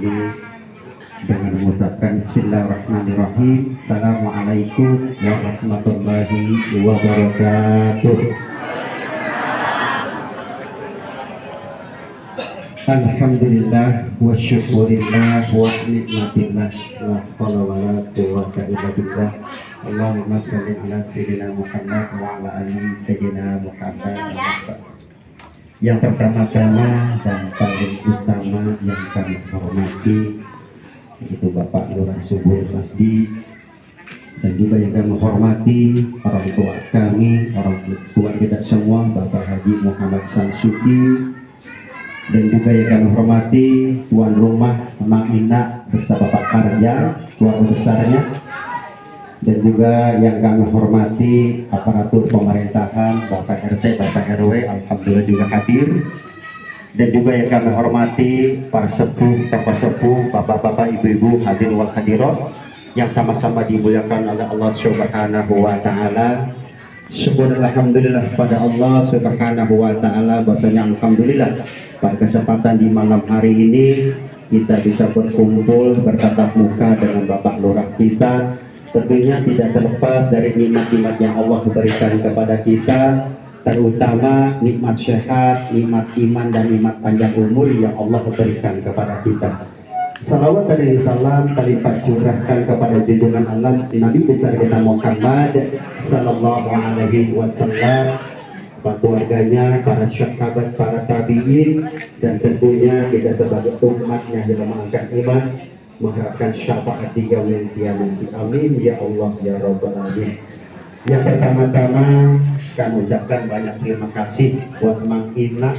ini dengan mengucapkan Bismillahirrahmanirrahim. Assalamualaikum warahmatullahi wabarakatuh. Alhamdulillah wa syukurillah wa nikmatillah la haula wa la quwwata illa billah. Allahumma shalli ala sayyidina Muhammad wa ala ali sayyidina Muhammad. Yang pertama-tama dan paling utama yang kami hormati itu Bapak Lurah Subur Masdi, dan juga yang kami hormati orang tua kami, orang tua kita semua, Bapak Haji Muhammad Samsudi, dan juga yang kami hormati tuan rumah Mang Ina beserta Bapak Karja, keluarga besarnya, dan juga yang kami hormati aparatur pemerintahan, Bapak RT, Bapak RW, alhamdulillah juga hadir, dan juga yang kami hormati para sepuh, bapak sepuh, bapak-bapak, ibu-ibu, hadirin wal hadirat yang sama-sama dimuliakan oleh Allah Subhanahu wa taala. Syukur alhamdulillah pada Allah Subhanahu wa taala, bahwasanya alhamdulillah pada kesempatan di malam hari ini kita bisa berkumpul bertatap muka dengan Bapak Lurah kita. Tentunya tidak terlepas dari nikmat-nikmat yang Allah berikan kepada kita, terutama nikmat sehat, nikmat iman, dan nikmat panjang umur yang Allah berikan kepada kita. Salawat dan salam kalimat curahkan kepada junjungan Allah Nabi besar kita Muhammad sallallahu alaihi wasallam, para keluarganya, para sahabat, para tabi'in, dan tentunya kita sebagai umatnya yang mengangkat iman mengharapkan syafaat di yaumil qiyamah. Amin ya Allah ya rabbal alamin. Yang pertama-tama kami ucapkan banyak terima kasih buat Mang Ina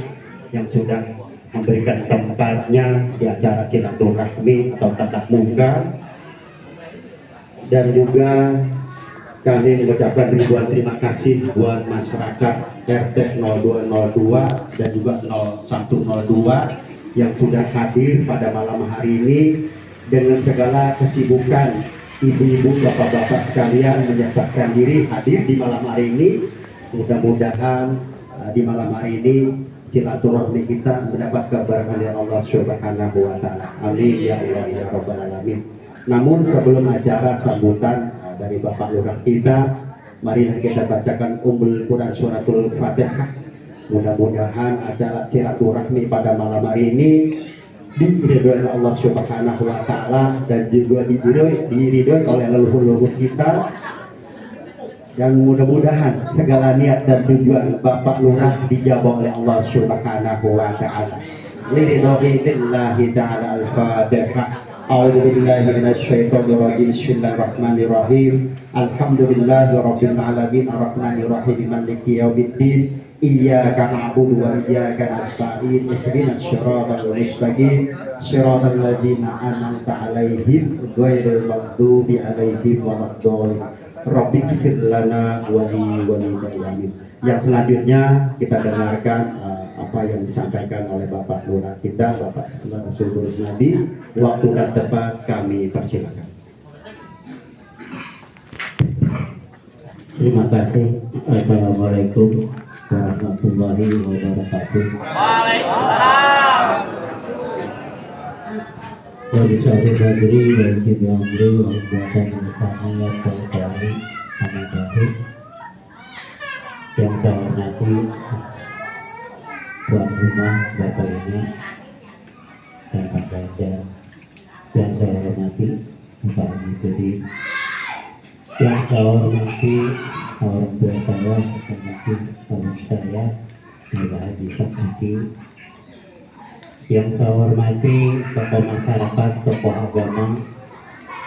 yang sudah memberikan tempatnya di acara silaturahmi atau tatap muka, dan juga kami mengucapkan ribuan terima kasih buat masyarakat RT 0202 dan juga 0102 yang sudah hadir pada malam hari ini dengan segala kesibukan. Ibu-ibu, bapak-bapak sekalian menyempatkan diri hadir di malam hari ini. Mudah-mudahan di malam hari ini silaturahmi kita mendapat keberkahan dari Allah Subhanahu wa taala. Amin ya Allah ya rabbal alamin. Namun sebelum acara sambutan dari Bapak Lurah kita, mari kita bacakan Ummul Quran suratul Fatihah. Mudah-mudahan acara silaturahmi pada malam hari ini diridhoi oleh Allah Subhanahu wa taala dan juga diridhoi oleh leluhur-leluhur kita, dan mudah-mudahan segala niat dan tujuan Bapak Lurah dijawab oleh Allah Subhanahu wa taala. Lillahi ta'ala al-Fatihah. A'udzu billahi minasyaitonir rajim. Bismillahirrahmanirrahim. Alhamdulillahirabbil alamin arrahmanir rahim maliki yaumiddin. Iyyaka na'budu wa iyyaka nasta'in. Ihdinas siratal mustaqim. Siratal ladzina an'amta 'alaihim ghairil maghdubi 'alaihim waladdallin. Rabbi ighfir lana wa li walidaina. Yang selanjutnya kita dengarkan apa yang disampaikan oleh Bapak Lurah kita, Bapak Subur Masdi. Waktu dan tempat kami persilakan. Terima kasih. Assalamualaikum warahmatullahi wabarakatuh. Waalaikumsalam. Wabillahi badri dan jibamri wa buatan utama yang terkali anak baru yang saya hormati tuan rumah Bapak ini dan Pak Ganjar, yang saya hormati Bapak Mujadi, yang saya hormati orang tua saya, hormati orang saya Bapak Haji Samsudi, yang saya hormati tokoh masyarakat, tokoh agama,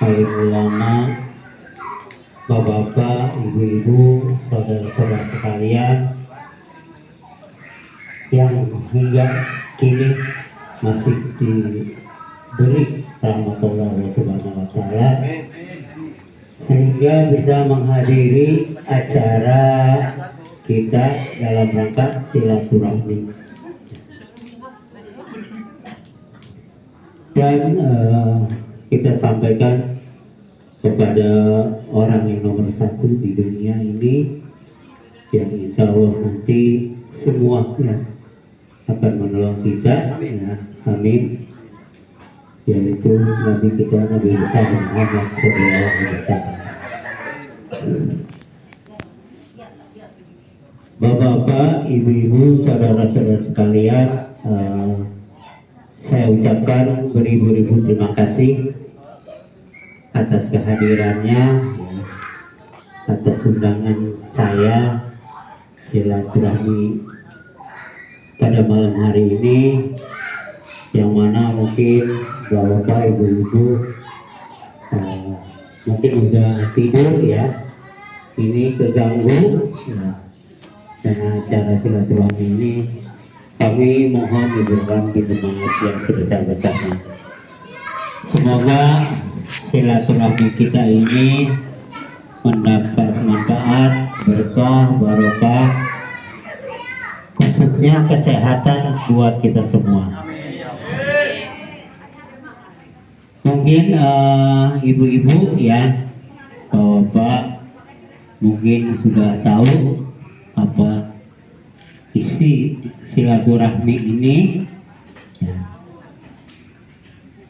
alim ulama, bapak-bapak, ibu-ibu, saudara-saudara sekalian yang hingga kini masih diberi rahmatullah subhanahu wa ta'ala sehingga bisa menghadiri acara kita dalam rangka silaturahmi. Dan kita sampaikan kepada orang yang nomor satu di dunia ini, yang insya Allah nanti semuanya akan menolong kita. Amin. Ya, amin. yaitu Nabi kita Nabi Muhammad SAW. Bapak-bapak, ibu-ibu, saudara-saudara sekalian, saya ucapkan beribu-ribu terima kasih atas kehadirannya, atas undangan saya silaturahmi pada malam hari ini, yang mana mungkin bapak-bapak, ibu-ibu mungkin udah tidur ya, ini keganggu ya, dengan acara silaturahmi ini. Kami mohon diberikan semangat yang sebesar-besarnya. Semoga silaturahmi kita ini mendapat manfaat, berkah, barokah, khususnya kesehatan buat kita semua. Mungkin ibu-ibu ya, bapak mungkin sudah tahu apa isi silaturahmi ini ya.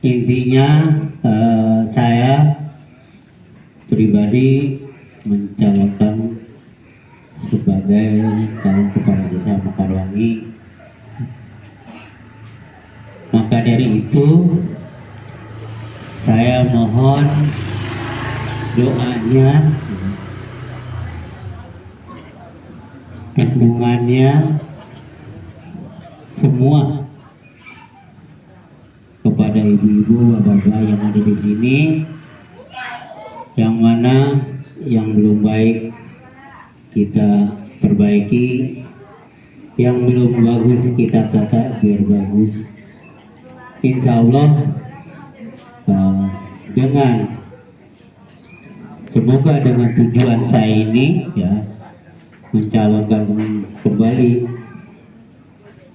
Intinya saya pribadi mencalonkan sebagai calon kepala desa Mekarwangi. Maka dari itu saya mohon doanya, dukungannya semua kepada ibu-ibu, bapak-bapak yang ada di sini, yang mana yang belum baik kita perbaiki, yang belum bagus kita tata biar bagus. Insya Allah semoga dengan tujuan saya ini ya, mencalonkan kembali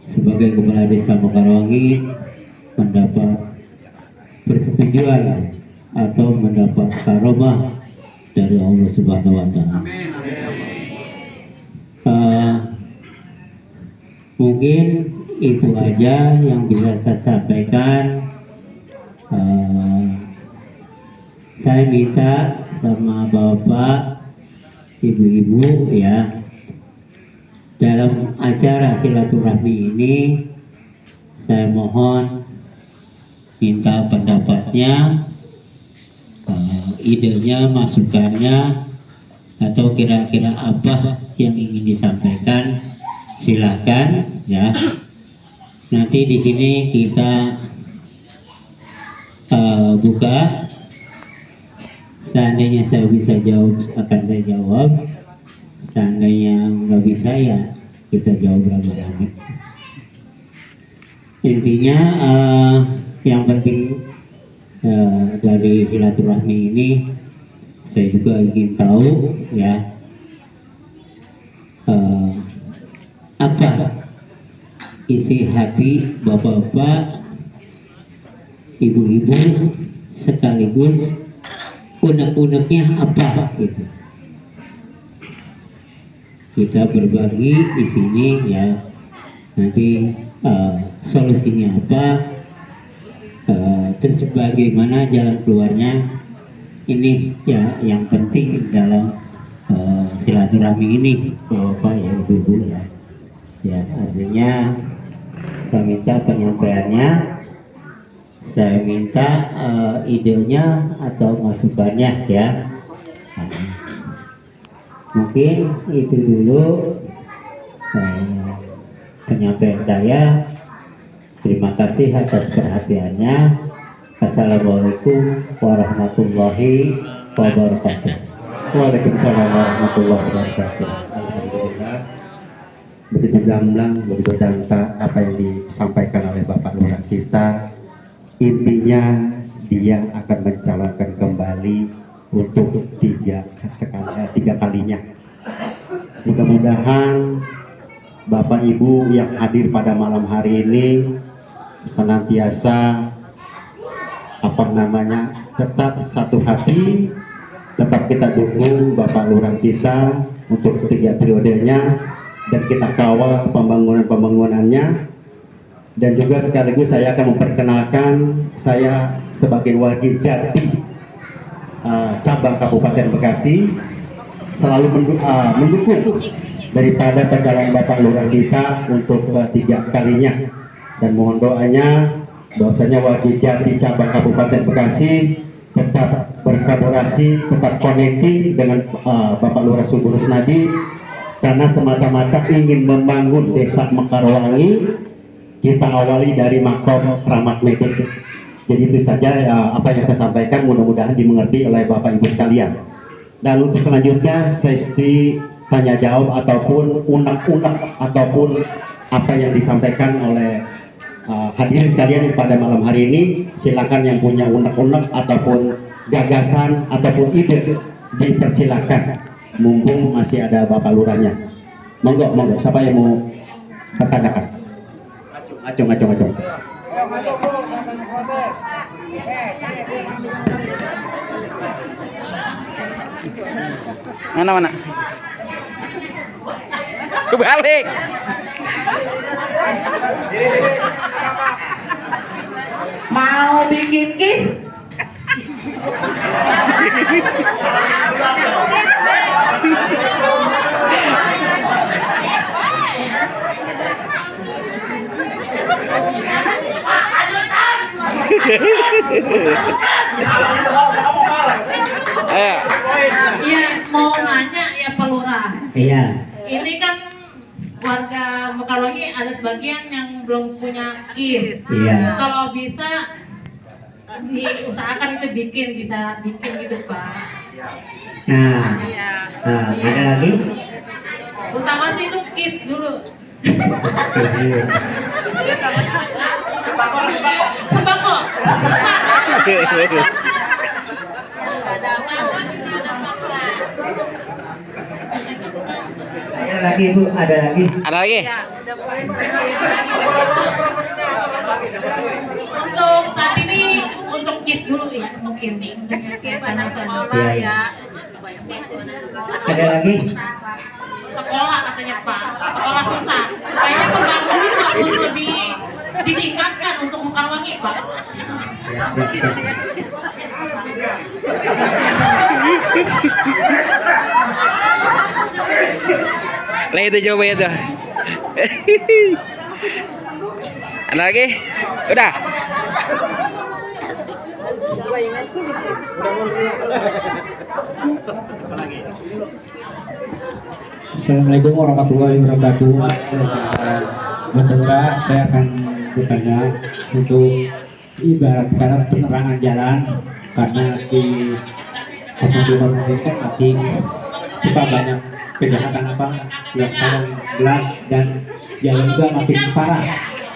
sebagai kepala desa Mekarwangi, mendapat persetujuan atau mendapat karomah dari Allah Subhanahu wa Ta'ala. Mungkin itu aja yang bisa saya sampaikan. Saya minta sama bapak, ibu-ibu ya, dalam acara silaturahmi ini saya mohon minta pendapatnya, idenya, masukannya, atau kira-kira apa yang ingin disampaikan, silakan ya. Nanti di sini kita buka. Seandainya saya bisa jawab, akan saya jawab. Seandainya nggak bisa, ya kita jawab rame-rame. Intinya yang penting dari silaturahmi ini, saya juga ingin tahu ya, apa isi hati bapak-bapak, ibu-ibu, sekaligus unek-uneknya apa gitu. Kita berbagi di sini ya, nanti solusinya apa, terus bagaimana jalan keluarnya, ini ya yang penting dalam silaturahmi ini, bapak ya, ibu-ibu ya. Ya, artinya saya minta penyampaiannya, saya minta idenya atau masukannya ya. Mungkin itu dulu penyampaian saya. Terima kasih atas perhatiannya. Assalamualaikum warahmatullahi wabarakatuh. Waalaikumsalam warahmatullahi wabarakatuh. Alhamdulillah, begitu gamblang, begitu danta apa yang disampaikan oleh Bapak Lurah kita. Intinya dia akan mencalonkan kembali untuk tiga kalinya. Mudah-mudahan Bapak Ibu yang hadir pada malam hari ini senantiasa tetap satu hati, tetap kita dukung Bapak Lurah kita untuk 3 periodenya, dan kita kawal pembangunannya Dan juga sekaligus saya akan memperkenalkan saya sebagai wakil Jati cabang Kabupaten Bekasi, selalu mendukung daripada pencalonan Bapak Lurah kita untuk ketiga kalinya, dan mohon doanya bahwasanya wakil Jati cabang Kabupaten Bekasi tetap berkolaborasi, tetap connecting dengan Bapak Lurah Subur Rusnadi, karena semata-mata ingin membangun desa Mekarwangi. Kita awali dari makom keramat medik. Jadi itu saja apa yang saya sampaikan, mudah-mudahan dimengerti oleh Bapak Ibu sekalian. Dan untuk selanjutnya sesi tanya jawab ataupun unek-unek ataupun apa yang disampaikan oleh hadirin kalian pada malam hari ini, silakan yang punya unek-unek ataupun gagasan ataupun ide dipersilakan, mumpung masih ada Bapak Lurahnya. Monggo, monggo, siapa yang mau bertanyakan? Acung. Mana? Kebalik. Mau bikin kis? Iya, mau nanya ya Pak Lurah. Iya. Ini kan warga Mekarwangi ada sebagian yang belum punya KIS. Iya. Kalau bisa diusahakan itu bisa bikin gitu Pak. Nah, ada lagi? Utama sih itu KIS dulu. Sembako. Ada lagi Bu, ada lagi. Ada lagi? Untuk saat ini untuk KIS dulu ya mungkin. Anak sekolah ya. Ada lagi? Sekolah katanya Pak, sekolah susah. Kayaknya pembangunan harus lebih ditingkatkan untuk Mekarwangi Pak. Lah itu jawabannya tuh. Ada lagi? Udah. Assalamualaikum warahmatullahi wabarakatuh. Mudah-mudahan saya akan bertanya untuk ibarat sekarang penerangan jalan, karena di Pasar ini kan masih suka banyak kejahatan yang gelap, dan jalan juga makin parah,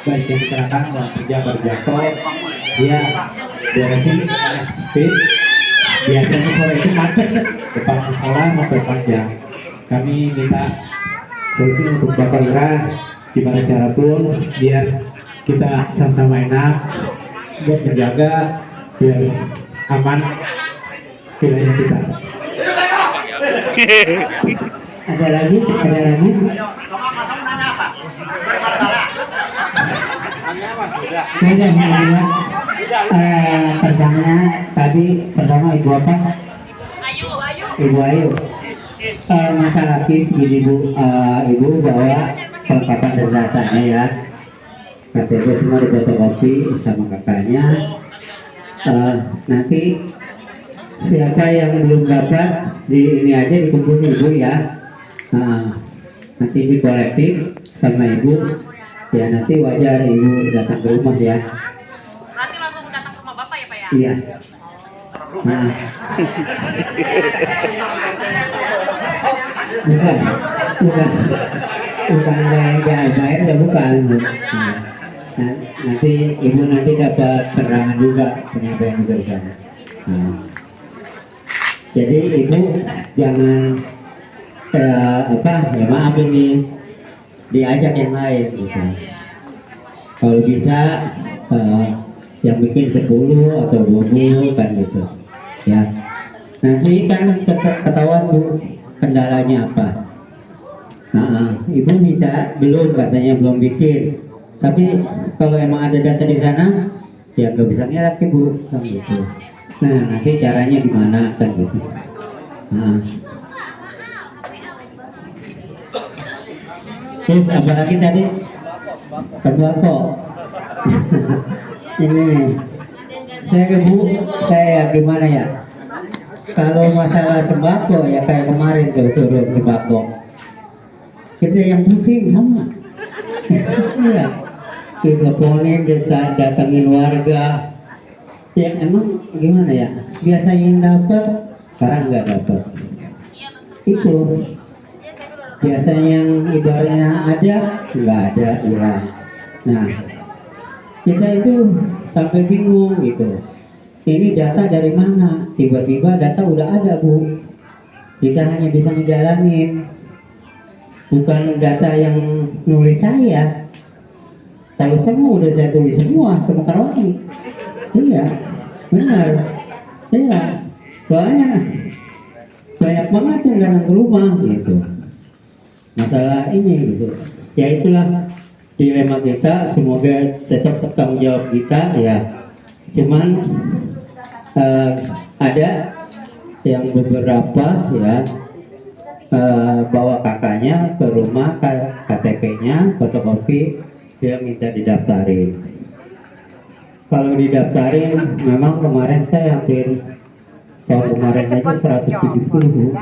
baik yang kecelakaan maupun kerja berjatuh. Ya, beresin speed. Biasanya sore itu macet depan sekolah maupun panjang. Kami minta solusi untuk Bapak Lurah, gimana cara pun biar kita sama-sama enak buat menjaga biar aman wilayah kita. Ada lagi? Pertanyaan tadi pertama Ibu apa? Ibu Ayu. Masalah KIS gini Bu, Ibu bawa kelengkapan dan datanya ya. KTP semua difotokopi sama kakaknya. Nanti siapa yang belum dapat di ini aja dikumpulin Ibu ya. Nanti di kolektif sama Ibu ya, nanti wajar Ibu datang ke rumah ya. Berarti langsung datang ke rumah Bapak ya Pak ya? Iya. Bukan bayar ya, bukan. Nanti Ibu nanti dapat penerangan juga, penyampaian juga di sana. Jadi Ibu jangan ya maaf ini diajak yang lain gitu. Kalau bisa yang bikin 10 atau 20 kan gitu ya. Nanti kan ketahuan Bu kendalanya apa. Ibu bisa belum katanya belum bikin. Tapi kalau emang ada data di sana, ya nggak bisa ngelak ibu kan gitu. Nah nanti caranya gimana kan gitu. Nah. Terus apa lagi tadi? Sembako. Ini nih. Saya gimana ya? Kalau masalah sembako ya kayak kemarin tuh turun sembako. Kita yang pusing sama. Iya. Diteleponin, datangin warga. Ya emang gimana ya? Biasanya yang dapat, sekarang nggak dapat. Itu. Biasanya yang ibaratnya ada, nggak ada, hilang. Nah, kita itu sampai bingung gitu. Ini data dari mana? Tiba-tiba data udah ada bu. Kita hanya bisa ngejalanin. Bukan data yang nulis saya. Kalau semua udah saya tulis semua Karawaci. Iya, benar. Iya, soalnya banyak banget yang datang ke rumah gitu. Masalah ini gitu. Ya itulah dilema kita. Semoga tetap bertanggung jawab kita ya. Cuman ada yang beberapa ya bawa kakaknya ke rumah, KTP-nya fotokopi, dia minta didaftarin. Kalau didaftarin, memang kemarin saya hampir tahun kemarin aja 170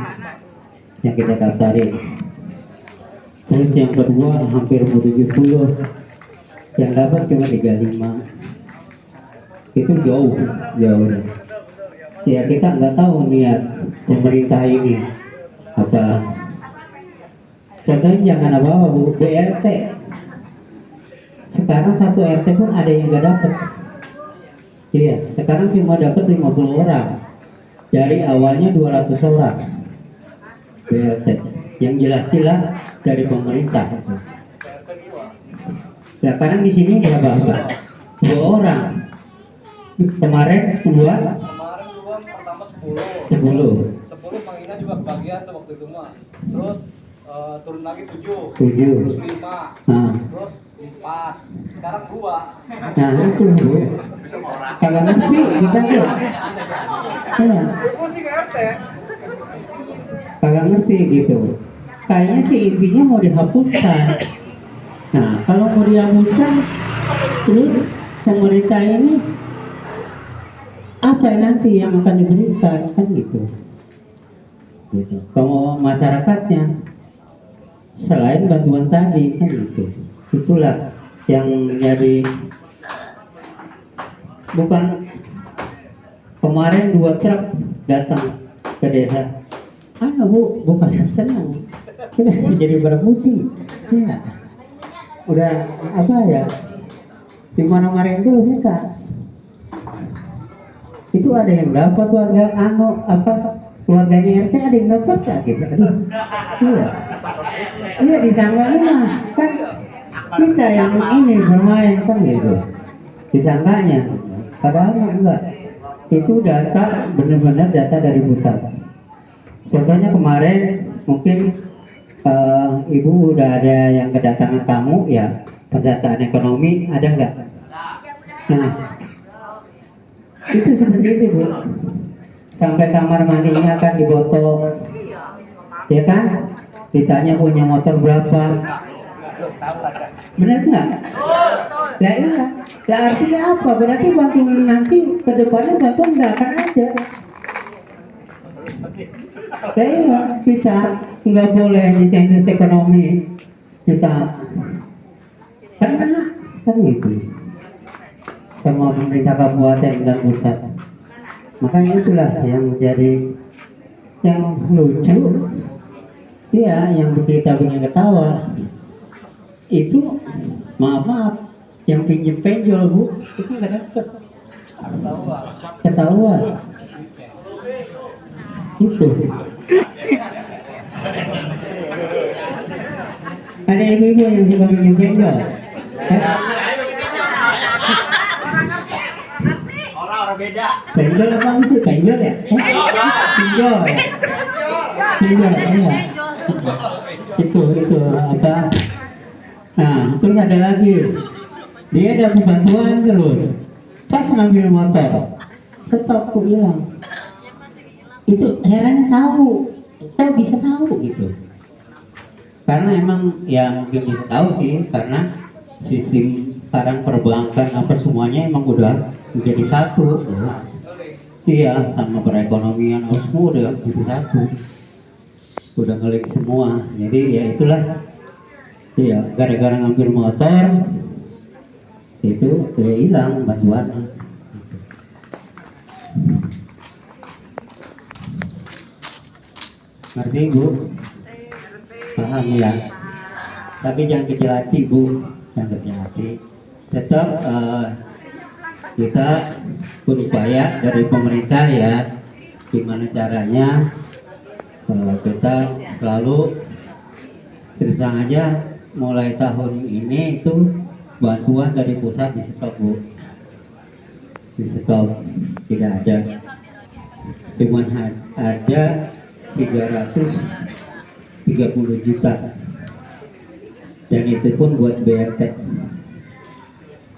yang kita daftarin. Terus yang kedua hampir 70, yang dapat cuma 35. Itu jauh. Ya kita nggak tahu niat pemerintah ini apa. Contohnya jangan apa bu, BRT. Sekarang satu RT pun ada yang nggak dapat. Iya, sekarang cuma dapat 50 orang. Dari awalnya 200 orang. BRT. Yang jelas-jelas dari pemerintah. Nah, sekarang di sini berapa? 2 orang. Kemarin dua pertama 10 Manggina juga kebagian tuh waktu itu mah. Terus turun lagi 7 terus 5 terus 4 sekarang 2. Nah itu bu, kalau ngerti kita tuh kagak ngerti gitu. Kayaknya sih intinya mau dihapuskan. Nah kalau mau dihapuskan, terus pemerintah ini apa nanti yang akan diberikan kan gitu. Kalau masyarakatnya selain bantuan tadi kan gitu. Itulah yang jadi bukan kemarin 2 truk datang ke desa. Bu, bukan yang senang. Jadi berpusing. Ya. Udah apa ya? Di mana-mana itu kita. Itu ada yang dapat warga keluarganya RT ada yang dapat gak gitu. Iya disangkanya mah kan kita yang ini bermain kan gitu. Disangkanya padahal mah enggak. Itu data benar-benar data dari pusat. Contohnya kemarin mungkin ibu udah ada yang kedatangan tamu ya, pendataan ekonomi ada nggak? Nah itu seperti itu bu, sampai kamar mandinya kan dibotol, ya kan? Ditanya punya motor berapa, benar nggak? Lah iya, lah artinya apa? Berarti bantuan nanti ke depannya bantuan nggak akan ada. Lah iya, kita nggak boleh di sensus ekonomi kita kena kan gitu. Sama pemerintah kabupaten dan pusat. Makanya itulah yang menjadi yang lucu, ya, yang kita bikin ketawa. Itu maaf, yang pinjam penjol bu, itu nggak dapet. Ketawa. Itu. Ada ibu-ibu yang suka pinjam penjol. Orang beda. Penjol apa sih? Penjol ya? Pinjol. Pinjol, iya. Itu apa? Nah, terus ada lagi Dia dapat bantuan terus. Pas ngambil motor, stop kok hilang. Itu herannya tahu, kok bisa tahu gitu. Karena emang ya mungkin bisa tahu sih, karena sistem sekarang perbankan apa semuanya emang udah menjadi satu. Iya, sama perekonomian semua udah jadi satu. Udah ngelik semua. Jadi ya itulah. Iya, gara-gara ngambil motor itu ya hilang bantuan. Ngerti Bu? Paham ya? Tapi jangan kecil hati Bu, jangan kecil hati. Tetap kita berupaya dari pemerintah ya, gimana caranya kita selalu terus terang aja mulai tahun ini itu bantuan dari pusat di stop Bu, di stop, tidak ada, cuman ada 330 juta dan itu pun buat BRT.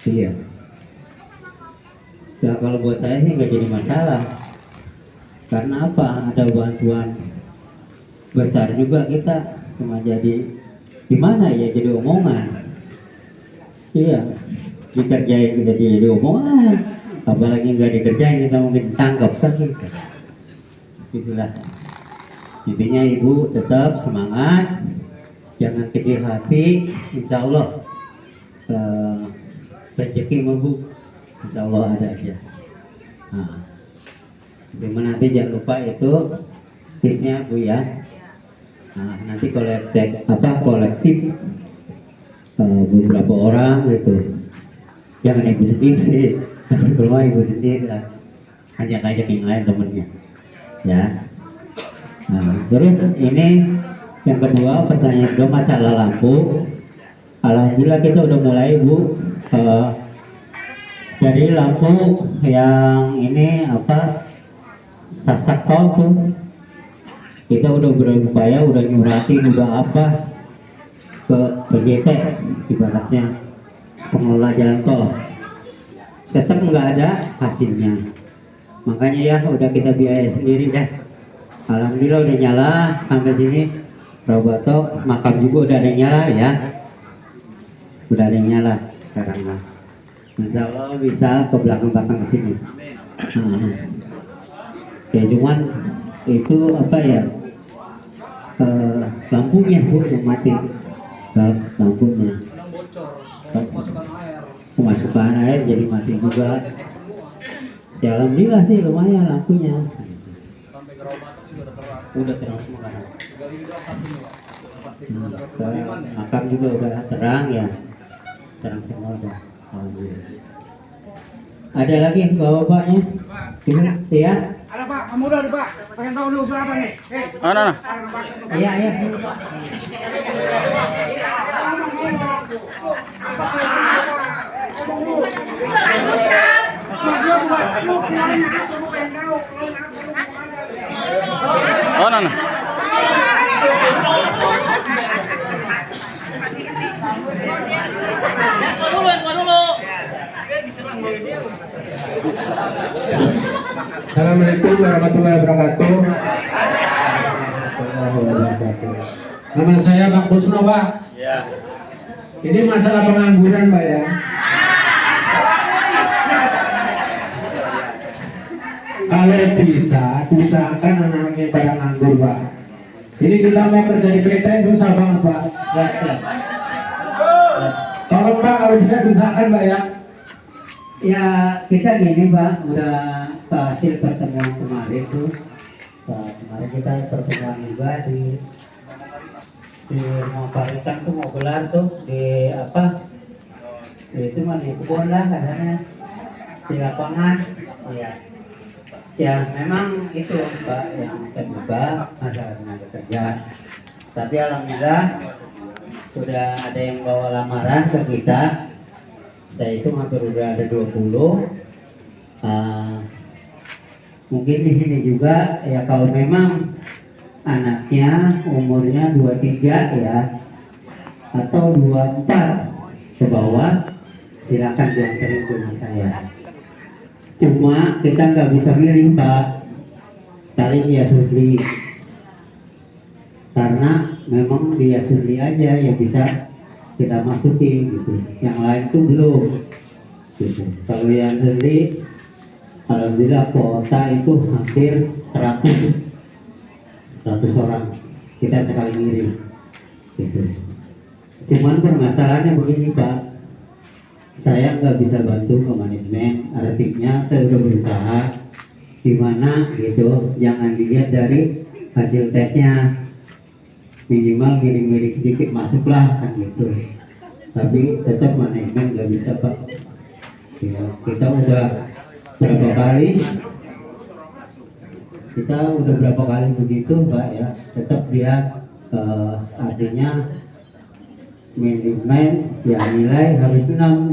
Iya. Nah, kalau buat saya sih nggak jadi masalah. Karena apa? Ada bantuan besar juga, kita cuma jadi gimana ya, jadi omongan. Iya, dikerjain kita jadi omongan. Apalagi nggak dikerjain kita mungkin tangkap kan gitu. Itulah. Intinya Ibu tetap semangat, jangan kecil hati. Insya Allah rezeki Bu, insya Allah ada aja. Nah, cuma nanti jangan lupa itu kisnya Bu ya. Nah, nanti kolektif beberapa orang gitu. Jangan Ibu sendiri, kalau Ibu sendiri lah, ajak yang lain temennya, ya. Nah, terus ini yang kedua, pertanyaan kedua masalah lampu. Alhamdulillah kita udah mulai Bu. Jadi lampu yang ini apa sasak tol tuh kita udah berupaya, udah nyuratin, udah apa ke PJT ibaratnya pengelola jalan tol, tetap nggak ada hasilnya. Makanya ya udah kita biaya sendiri dah. Alhamdulillah udah nyala sampai sini. Roboto makam juga udah ada yang nyala ya, udah ada yang nyala sekarang lah. Insya Allah bisa ke belakang ke sini. Ya cuman itu apa ya, lampunya Bu yang mati, lampunya pemasukan air jadi mati juga. Ya alhamdulillah sih lumayan lampunya. Udah terang semua kan. Makam juga udah terang ya, terang semua udah. Ada lagi bapak-bapaknya? Iya. Ada Pak, kamu udah Pak. Pengen tahu dulu siapa nih? Nah. Iya. Oh, nah. Dulu. Assalamualaikum warahmatullahi wabarakatuh. Nama saya Bang Kusno, Pak. Ya. Ini masalah pengangguran, Pak ya. Kalau bisa, usahakan anak-anaknya pada nganggur, Pak. Ini kita mau kerja di PT susah banget, Pak. Tolong Pak, kalau bisa usahakan, Pak ya. Ya kita gini Pak, udah hasil pertemuan kemarin tuh. Kemarin kita pertemuan juga di mau paritan tuh, mau gelar tuh di apa? Itu mah di kebun lah katanya, di lapangan. Ya memang itu Pak yang terbuka masalah tenaga kerja. Tapi alhamdulillah sudah ada yang bawa lamaran ke kita. Saya itu hampir udah ada 20. Mungkin di sini juga ya, kalau memang anaknya umurnya 23 ya atau 24 ke bawah, silakan diantarin ke rumah saya. Cuma kita nggak bisa milih Pak, paling ya Sudli, karena memang dia Sudli aja yang bisa kita masukin gitu, yang lain tuh belum gitu. Kalau yang Sudli, alhamdulillah kuota itu hampir 100 orang kita sekali ngirim gitu. Cuman permasalahannya begini Pak, saya nggak bisa bantu ke manajemen, artinya saya udah berusaha gimana gitu, jangan dilihat dari hasil tesnya, minimal miring-miring sedikit masuklah kan gitu, tapi tetap manajemen nggak bisa Pak ya. Kita udah berapa kali begitu Pak ya, tetap dia artinya manajemen yang nilai harus 6